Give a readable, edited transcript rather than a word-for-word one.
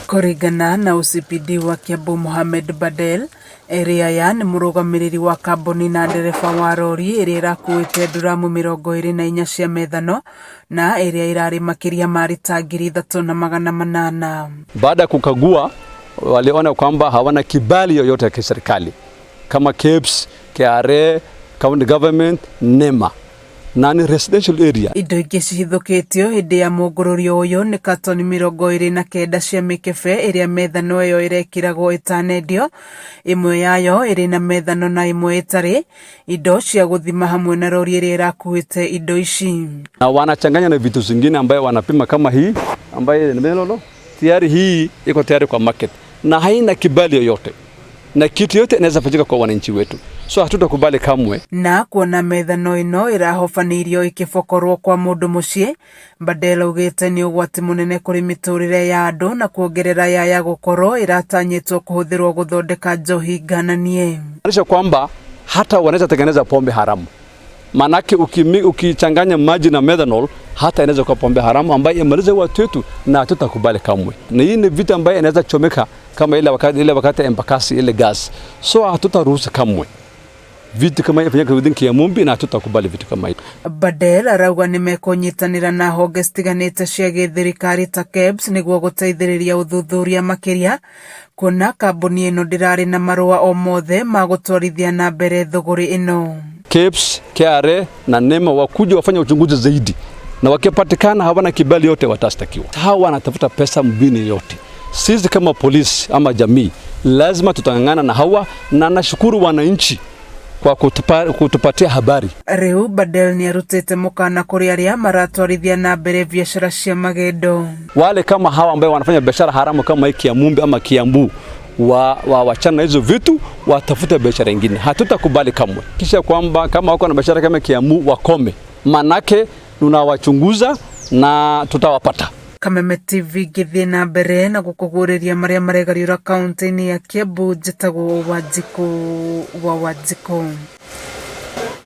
Kũringana na OCPD wa Kiambu Mohamed Badel, area ya nĩ mũrũgamĩrĩri wa kambuni na ndereba wa rori ĩrĩa ĩrakuĩte duramu 24 cia methano na area irarĩ makĩria ma lita 3,800. Baada ya kukagua waliona kwamba hawana kibali yoyote ya kiserikali kama KEBS, KRA, County Government, NEMA na ni residential area. Indo ingĩ cihithũkĩtio hĩndĩ ya mũngũrũrio ũyũ nĩ katoni 29 cia mĩkebe ĩrĩa methano ĩyo ĩrekĩragwo ĩtanendio, ĩmwe yayo ĩrĩ na methano na ĩmwe ĩtarĩ, indo cia gũthima hamwe na rori ĩrĩa ĩrakuĩte indo ici. Na wanachanganya na vitu zingine ambayo wanapima kama hii ambayo ni melolo, tayari hii iko tayari kwa market na haina kibali yoyote. Na kitu yote inaweza fanyika kwa wananchi wetu. So hatutakubali kamwe. Na kuona methano ĩno ĩrahofanĩirio ĩkĩbokorwo kwa mũndũ mũciĩ, Badel augĩte nĩ ũgwati mũnene kũrĩ mĩtũrĩre ya andũ na kuongerera ya gũkorwo ĩratanyĩtwo kũhũthĩrwo gũthondeka njohi ngananie. Maanisha kwamba hata wanaweza tengeneza pombe haramu. Manake ukichanganya maji na methanol hata inaweza kuwa pombe haramu ambayo imaliza watu wetu na hatutakubali kamwe. Na hii ni vitu ambayo inaweza chomeka kama ile wakati embakasi ile gas. So hatutaruhusu kamwe vitu kama hivi fanyika within Kiamumbi na hatutakubali vitu kama hivi. Badel arauga nĩmekũnyitanĩra na honge citiganĩte cia gĩthirikari ta KEBS nĩguo gũteithĩrĩria ũthuthuria makĩria, kuona kambuni ĩno ndĩrarĩ na marũa o mothe ma gũtwarithia na mbere thũgũrĩ ĩno. KEBS, KRA na NEMA wakuja wafanya uchunguzi zaidi, na wakipatikana hawana kibali yote watastakiwa. Hawa wanatafuta pesa mbini yote. Sisi kama polisi ama jamii lazima tutangangana na hawa, na nashukuru wananchi kwa kutupatia habari. Rĩu Badel nĩ arutĩte mũkana kũrĩ arĩa maratwarithia na mbere biashara cia magendo. Wale kama hawa ambao wanafanya biashara haramu kama hii Kiamumbi ama Kiambu wachana hizo vitu, watafuta biashara nyingine. Hatutakubali kamwe. Kisha kwamba kama wako na biashara kama Kiambu wakome, manake tunawachunguza na tutawapata. Kameme TV gĩthiĩ na mbere na gũkũgũrĩria marĩa maregariũra kaunti-inĩ ya Kiambu, njĩtagwo Wanjikũ wa Wanjikũ.